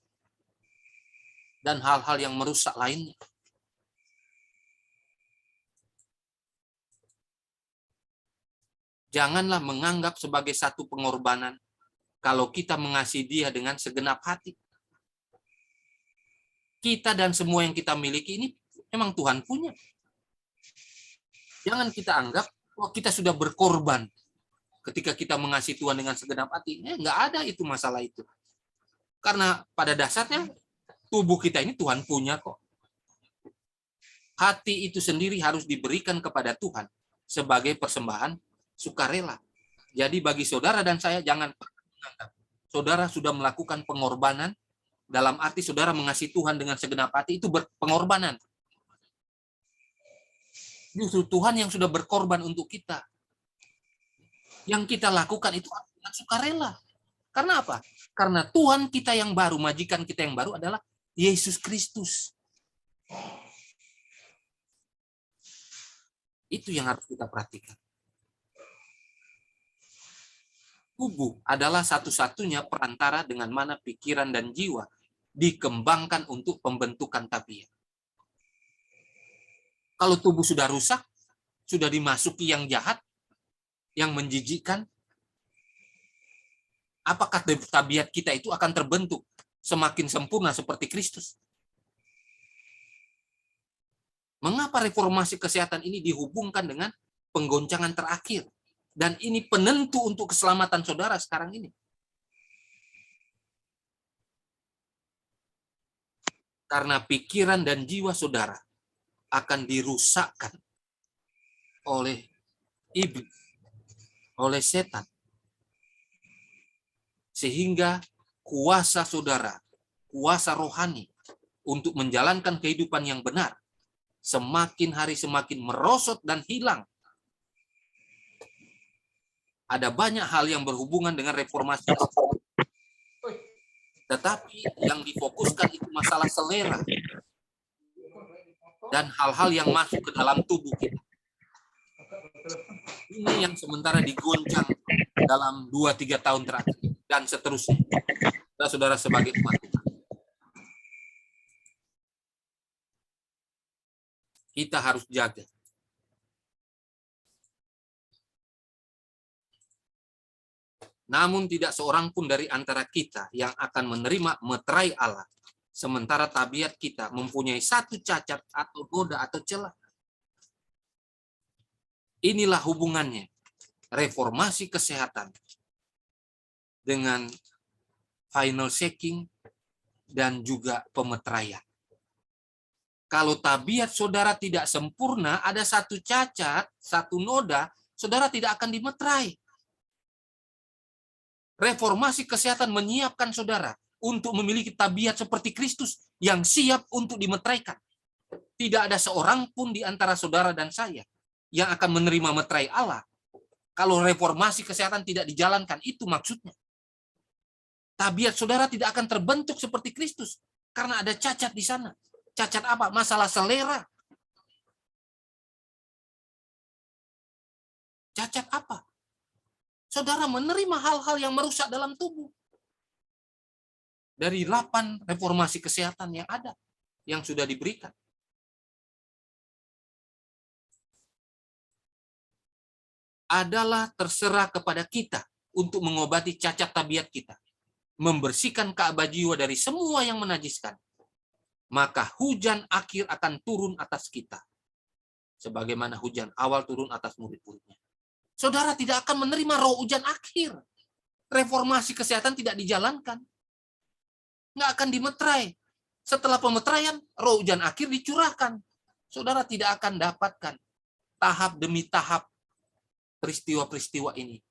Dan hal-hal yang merusak lainnya. Janganlah menganggap sebagai satu pengorbanan kalau kita mengasihi dia dengan segenap hati. Kita dan semua yang kita miliki ini memang Tuhan punya. Jangan kita anggap, kita sudah berkorban ketika kita mengasihi Tuhan dengan segenap hati. Nggak ada itu masalah itu. Karena pada dasarnya tubuh kita ini Tuhan punya kok. Hati itu sendiri harus diberikan kepada Tuhan sebagai persembahan sukarela. Jadi bagi saudara dan saya jangan saudara sudah melakukan pengorbanan, dalam arti saudara mengasihi Tuhan dengan segenap hati, itu pengorbanan. Justru Tuhan yang sudah berkorban untuk kita. Yang kita lakukan itu dengan sukarela. Karena apa? Karena Tuhan kita yang baru, majikan kita yang baru adalah Yesus Kristus. Itu yang harus kita perhatikan. Tubuh adalah satu-satunya perantara dengan mana pikiran dan jiwa dikembangkan untuk pembentukan tabiat. Kalau tubuh sudah rusak, sudah dimasuki yang jahat, yang menjijikkan, apakah tabiat kita itu akan terbentuk semakin sempurna seperti Kristus? Mengapa reformasi kesehatan ini dihubungkan dengan penggoncangan terakhir? Dan ini penentu untuk keselamatan saudara sekarang ini. Karena pikiran dan jiwa saudara akan dirusakkan oleh iblis, oleh setan. Sehingga kuasa saudara, kuasa rohani untuk menjalankan kehidupan yang benar, semakin hari semakin merosot dan hilang. Ada banyak hal yang berhubungan dengan reformasi. Tetapi yang difokuskan itu masalah selera. Dan hal-hal yang masuk ke dalam tubuh kita. Ini yang sementara digoncang dalam 2-3 tahun terakhir. Dan seterusnya. Saudara sebagai umat Tuhan. Kita harus jaga. Namun tidak seorang pun dari antara kita yang akan menerima meterai Allah, sementara tabiat kita mempunyai satu cacat atau noda atau celah. Inilah hubungannya reformasi kesehatan dengan final checking dan juga pemeteraian. Kalau tabiat saudara tidak sempurna, ada satu cacat, satu noda, saudara tidak akan dimeterai. Reformasi kesehatan menyiapkan saudara untuk memiliki tabiat seperti Kristus yang siap untuk dimeteraikan. Tidak ada seorang pun di antara saudara dan saya yang akan menerima meterai Allah kalau reformasi kesehatan tidak dijalankan. Itu maksudnya. Tabiat saudara tidak akan terbentuk seperti Kristus karena ada cacat di sana. Cacat apa? Masalah selera. Cacat apa? Saudara menerima hal-hal yang merusak dalam tubuh. Dari 8 reformasi kesehatan yang ada, yang sudah diberikan. Adalah terserah kepada kita untuk mengobati cacat tabiat kita. Membersihkan Ka'bah jiwa dari semua yang menajiskan. Maka hujan akhir akan turun atas kita. Sebagaimana hujan awal turun atas murid-muridnya. Saudara tidak akan menerima roh hujan akhir. Reformasi kesehatan tidak dijalankan. Nggak akan dimeterai. Setelah pemeteraian, roh hujan akhir dicurahkan. Saudara tidak akan dapatkan tahap demi tahap peristiwa-peristiwa ini.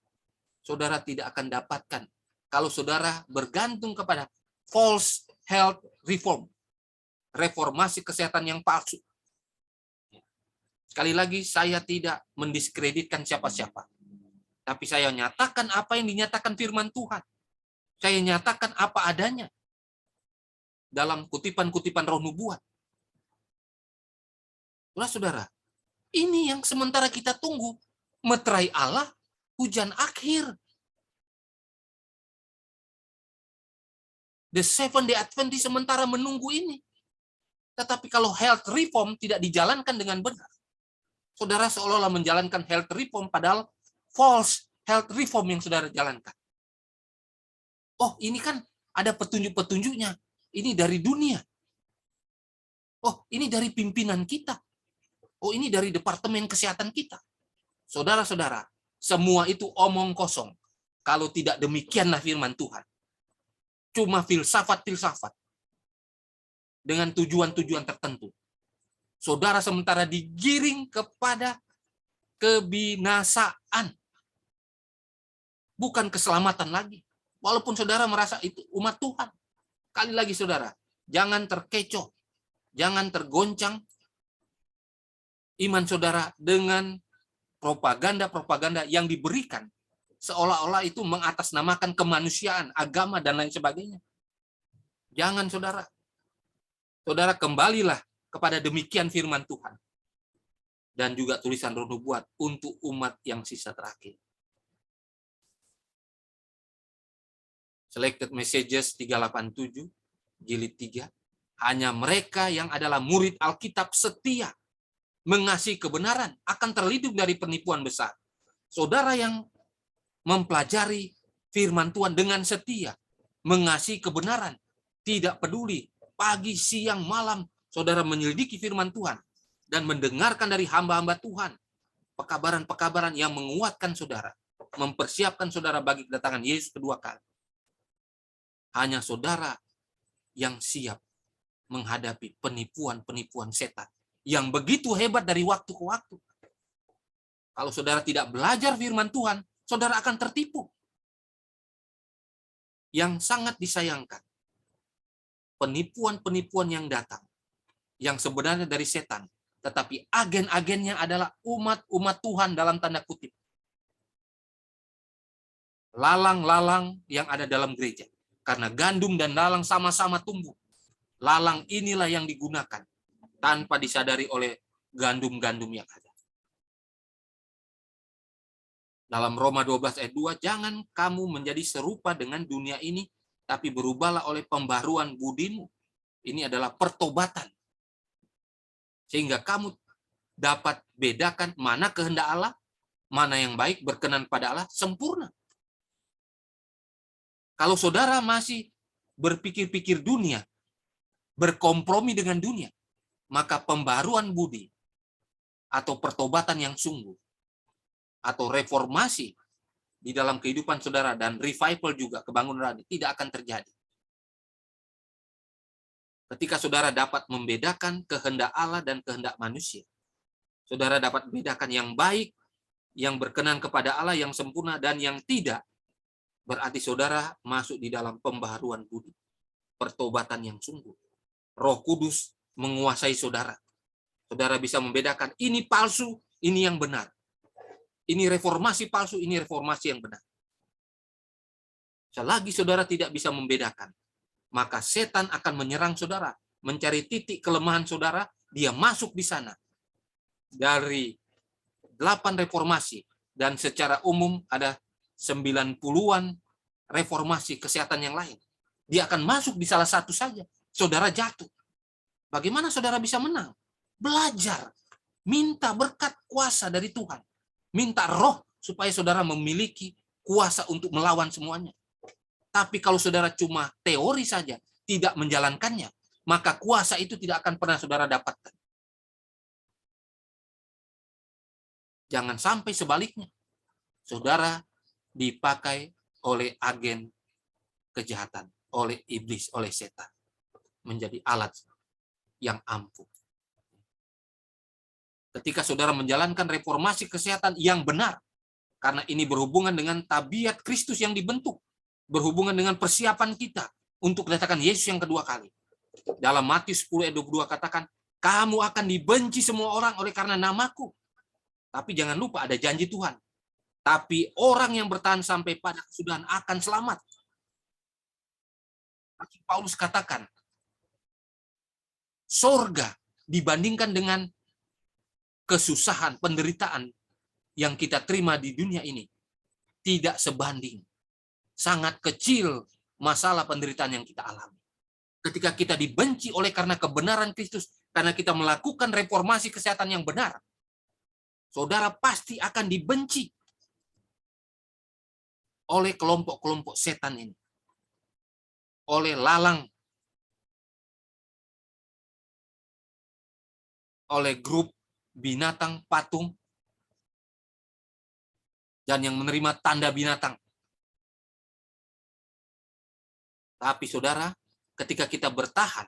Saudara tidak akan dapatkan kalau saudara bergantung kepada false health reform. Reformasi kesehatan yang palsu. Sekali lagi, saya tidak mendiskreditkan siapa-siapa. Tapi saya nyatakan apa yang dinyatakan firman Tuhan. Saya nyatakan apa adanya. Dalam kutipan-kutipan roh nubuat. Saudara, ini yang sementara kita tunggu. Meterai Allah, hujan akhir. The Seventh-day Adventist sementara menunggu ini. Tetapi kalau health reform tidak dijalankan dengan benar, saudara seolah-olah menjalankan health reform padahal false health reform yang saudara jalankan. Oh, ini kan ada petunjuk-petunjuknya. Ini dari dunia. Oh, ini dari pimpinan kita. Oh, ini dari departemen kesehatan kita. Saudara-saudara, semua itu omong kosong. Kalau tidak demikianlah firman Tuhan. Cuma filsafat-filsafat. Dengan tujuan-tujuan tertentu. Saudara sementara digiring kepada kebinasaan. Bukan keselamatan lagi. Walaupun saudara merasa itu umat Tuhan. Kali lagi saudara, jangan terkecoh. Jangan tergoncang iman saudara dengan propaganda-propaganda yang diberikan. Seolah-olah itu mengatasnamakan kemanusiaan, agama, dan lain sebagainya. Jangan saudara. Saudara kembalilah kepada demikian firman Tuhan. Dan juga tulisan roh nubuat untuk umat yang sisa terakhir. Selected Messages 387, jilid 3. Hanya mereka yang adalah murid Alkitab setia, mengasihi kebenaran, akan terlindung dari penipuan besar. Saudara yang mempelajari firman Tuhan dengan setia, mengasihi kebenaran, tidak peduli, pagi, siang, malam, saudara menyelidiki firman Tuhan, dan mendengarkan dari hamba-hamba Tuhan, pekabaran-pekabaran yang menguatkan saudara, mempersiapkan saudara bagi kedatangan Yesus kedua kali. Hanya saudara yang siap menghadapi penipuan-penipuan setan yang begitu hebat dari waktu ke waktu. Kalau saudara tidak belajar firman Tuhan, saudara akan tertipu. Yang sangat disayangkan, penipuan-penipuan yang datang, yang sebenarnya dari setan, tetapi agen-agennya adalah umat-umat Tuhan dalam tanda kutip. Lalang-lalang yang ada dalam gereja. Karena gandum dan lalang sama-sama tumbuh. Lalang inilah yang digunakan tanpa disadari oleh gandum-gandum yang ada. Dalam Roma 12 ayat 2, jangan kamu menjadi serupa dengan dunia ini, tapi berubahlah oleh pembaruan budimu. Ini adalah pertobatan. Sehingga kamu dapat bedakan mana kehendak Allah, mana yang baik, berkenan pada Allah, sempurna. Kalau saudara masih berpikir-pikir dunia, berkompromi dengan dunia, maka pembaruan budi atau pertobatan yang sungguh atau reformasi di dalam kehidupan saudara dan revival juga, kebangunan rohani, tidak akan terjadi. Ketika saudara dapat membedakan kehendak Allah dan kehendak manusia, saudara dapat membedakan yang baik, yang berkenan kepada Allah, yang sempurna, dan yang tidak, berarti saudara masuk di dalam pembaharuan budi. pertobatan yang sungguh. Roh Kudus menguasai saudara. Saudara bisa membedakan ini palsu, ini yang benar. Ini reformasi palsu, ini reformasi yang benar. Selagi saudara tidak bisa membedakan, maka setan akan menyerang saudara, mencari titik kelemahan saudara, dia masuk di sana. Dari 8 reformasi, dan secara umum ada 90-an reformasi kesehatan yang lain. Dia akan masuk di salah satu saja, saudara jatuh. Bagaimana saudara bisa menang? Belajar, minta berkat kuasa dari Tuhan. Minta roh supaya saudara memiliki kuasa untuk melawan semuanya. Tapi kalau saudara cuma teori saja, tidak menjalankannya, maka kuasa itu tidak akan pernah saudara dapatkan. Jangan sampai sebaliknya. Saudara dipakai oleh agen kejahatan, oleh iblis, oleh setan. Menjadi alat yang ampuh. Ketika saudara menjalankan reformasi kesehatan yang benar, karena ini berhubungan dengan tabiat Kristus yang dibentuk, berhubungan dengan persiapan kita untuk kedatangan Yesus yang kedua kali. Dalam Matius 10:22 katakan, kamu akan dibenci semua orang oleh karena namaku. Tapi jangan lupa ada janji Tuhan. Tapi orang yang bertahan sampai pada kesudahan akan selamat. Paulus katakan, sorga dibandingkan dengan kesusahan, penderitaan yang kita terima di dunia ini tidak sebanding. Sangat kecil masalah penderitaan yang kita alami. Ketika kita dibenci oleh karena kebenaran Kristus, karena kita melakukan reformasi kesehatan yang benar, saudara pasti akan dibenci oleh kelompok-kelompok setan ini. Oleh lalang, oleh grup binatang patung, dan yang menerima tanda binatang. Tapi saudara, ketika kita bertahan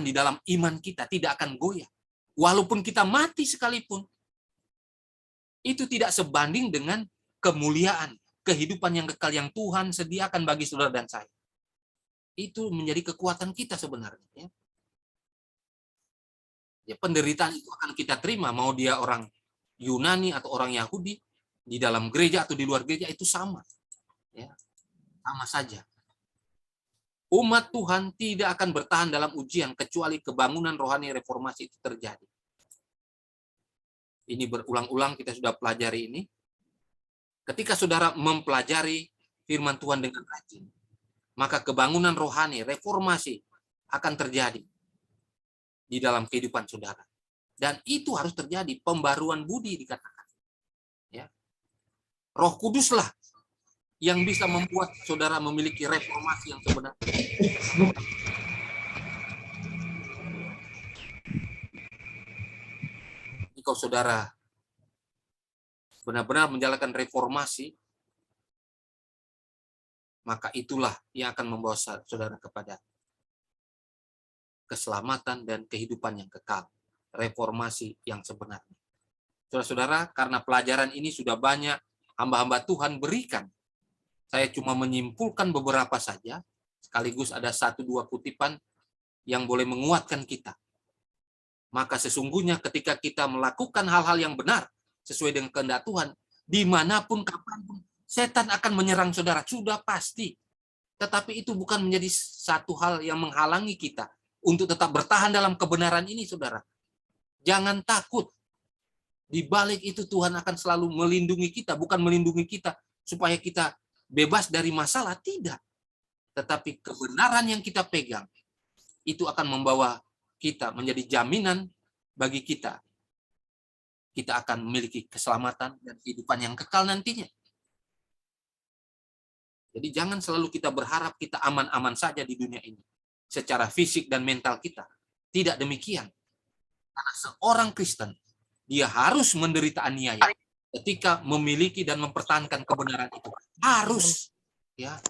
di dalam iman kita, tidak akan goyah. Walaupun kita mati sekalipun, itu tidak sebanding dengan kemuliaan, kehidupan yang kekal yang Tuhan sediakan bagi saudara dan saya. Itu menjadi kekuatan kita sebenarnya. Ya, penderitaan itu akan kita terima, mau dia orang Yunani atau orang Yahudi, di dalam gereja atau di luar gereja, itu sama. Ya, sama saja. Umat Tuhan tidak akan bertahan dalam ujian kecuali kebangunan rohani reformasi itu terjadi. Ini berulang-ulang kita sudah pelajari ini. Ketika saudara mempelajari firman Tuhan dengan rajin, maka kebangunan rohani, reformasi akan terjadi di dalam kehidupan saudara. Dan itu harus terjadi, pembaruan budi dikatakan. Ya. Roh Kuduslah yang bisa membuat saudara memiliki reformasi yang sebenarnya. Jika saudara benar-benar menjalankan reformasi, maka itulah yang akan membawa saudara kepada keselamatan dan kehidupan yang kekal. Reformasi yang sebenarnya. Saudara-saudara, karena pelajaran ini sudah banyak hamba-hamba Tuhan berikan, saya cuma menyimpulkan beberapa saja, sekaligus ada 1-2 kutipan yang boleh menguatkan kita. Maka sesungguhnya ketika kita melakukan hal-hal yang benar, sesuai dengan kehendak Tuhan, dimanapun, kapanpun, setan akan menyerang saudara, sudah pasti. Tetapi itu bukan menjadi satu hal yang menghalangi kita untuk tetap bertahan dalam kebenaran ini, saudara. Jangan takut. Di balik itu Tuhan akan selalu melindungi kita, bukan melindungi kita supaya kita bebas dari masalah, tidak. Tetapi kebenaran yang kita pegang, itu akan membawa kita menjadi jaminan bagi kita. Kita akan memiliki keselamatan dan kehidupan yang kekal nantinya. Jadi jangan selalu kita berharap kita aman-aman saja di dunia ini. Secara fisik dan mental kita. Tidak demikian. Karena seorang Kristen, dia harus menderita aniaya ketika memiliki dan mempertahankan kebenaran itu. Harus. Ya.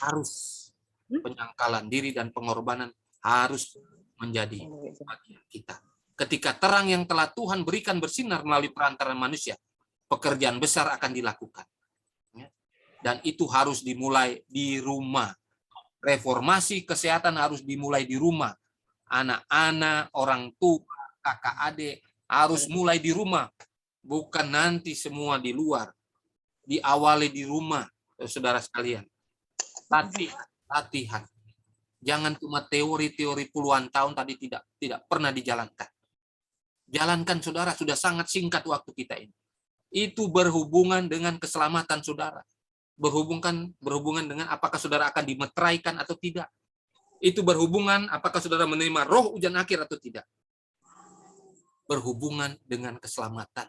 Harus. Penyangkalan diri dan pengorbanan harus menjadi bagian kita. Ketika terang yang telah Tuhan berikan bersinar melalui perantaraan manusia, pekerjaan besar akan dilakukan. Dan itu harus dimulai di rumah. Reformasi kesehatan harus dimulai di rumah. Anak-anak, orang tua, kakak adik harus mulai di rumah. Bukan nanti semua di luar. Diawali di rumah, saudara sekalian. Latihan. Jangan cuma teori-teori puluhan tahun tadi tidak pernah dijalankan. Jalankan, saudara, sudah sangat singkat waktu kita ini. Itu berhubungan dengan keselamatan saudara. Berhubungan dengan apakah saudara akan dimeteraikan atau tidak. Itu berhubungan apakah saudara menerima roh ujian akhir atau tidak. Berhubungan dengan keselamatan.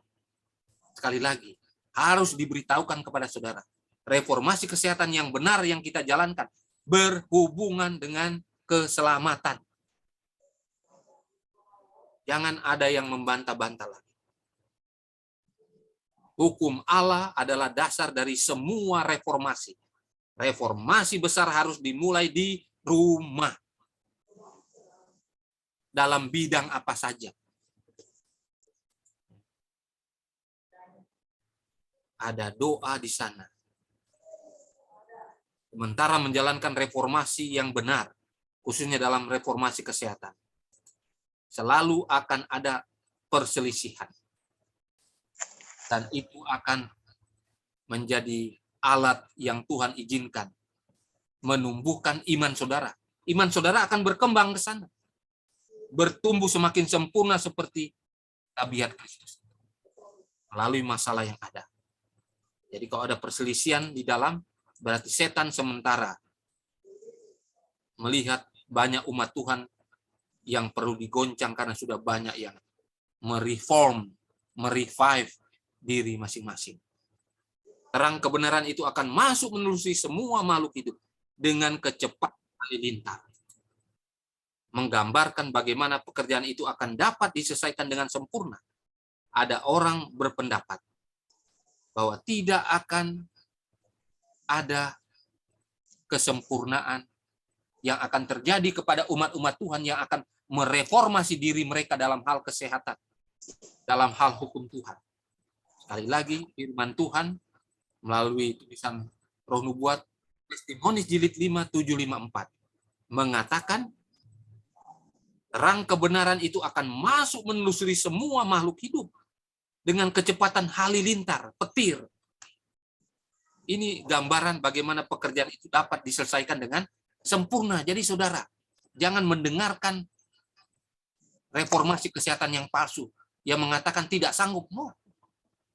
Sekali lagi, harus diberitahukan kepada saudara. Reformasi kesehatan yang benar yang kita jalankan berhubungan dengan keselamatan. Jangan ada yang membantah-bantah lagi. Hukum Allah adalah dasar dari semua reformasi. Reformasi besar harus dimulai di rumah. Dalam bidang apa saja. Ada doa di sana. Sementara menjalankan reformasi yang benar, khususnya dalam reformasi kesehatan, selalu akan ada perselisihan. Dan itu akan menjadi alat yang Tuhan izinkan menumbuhkan iman saudara. Iman saudara akan berkembang ke sana. Bertumbuh semakin sempurna seperti tabiat Kristus. Melalui masalah yang ada. Jadi kalau ada perselisihan di dalam, berarti setan sementara melihat banyak umat Tuhan yang perlu digoncang karena sudah banyak yang mereform, merevive diri masing-masing. Terang kebenaran itu akan masuk menelusuri semua makhluk hidup dengan kecepatan halilintar. Menggambarkan bagaimana pekerjaan itu akan dapat diselesaikan dengan sempurna. Ada orang berpendapat bahwa tidak akan ada kesempurnaan yang akan terjadi kepada umat-umat Tuhan yang akan mereformasi diri mereka dalam hal kesehatan, dalam hal hukum Tuhan. Sekali lagi, firman Tuhan melalui tulisan Roh Nubuat, Testimonis jilid 5, 754, mengatakan terang kebenaran itu akan masuk menelusuri semua makhluk hidup dengan kecepatan halilintar, petir. Ini gambaran bagaimana pekerjaan itu dapat diselesaikan dengan sempurna. Jadi saudara, jangan mendengarkan reformasi kesehatan yang palsu, yang mengatakan tidak sanggup. No,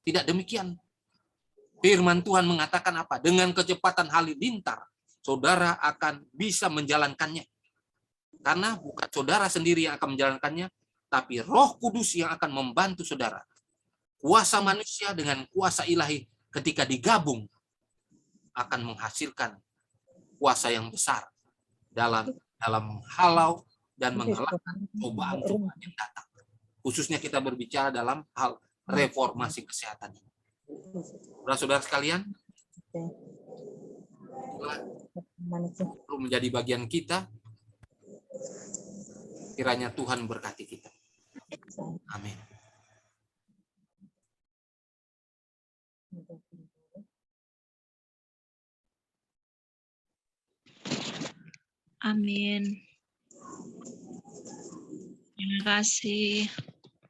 tidak demikian. Firman Tuhan mengatakan apa? Dengan kecepatan halilintar, saudara akan bisa menjalankannya. Karena bukan saudara sendiri yang akan menjalankannya, tapi Roh Kudus yang akan membantu saudara. Kuasa manusia dengan kuasa ilahi ketika digabung akan menghasilkan kuasa yang besar dalam menghalau dan mengalahkan cobaan-cobaan yang datang. Khususnya kita berbicara dalam hal reformasi kesehatan ini. Saudara-saudara sekalian, perlu menjadi bagian kita. Kiranya Tuhan berkati kita. Amin. Amin. Terima kasih.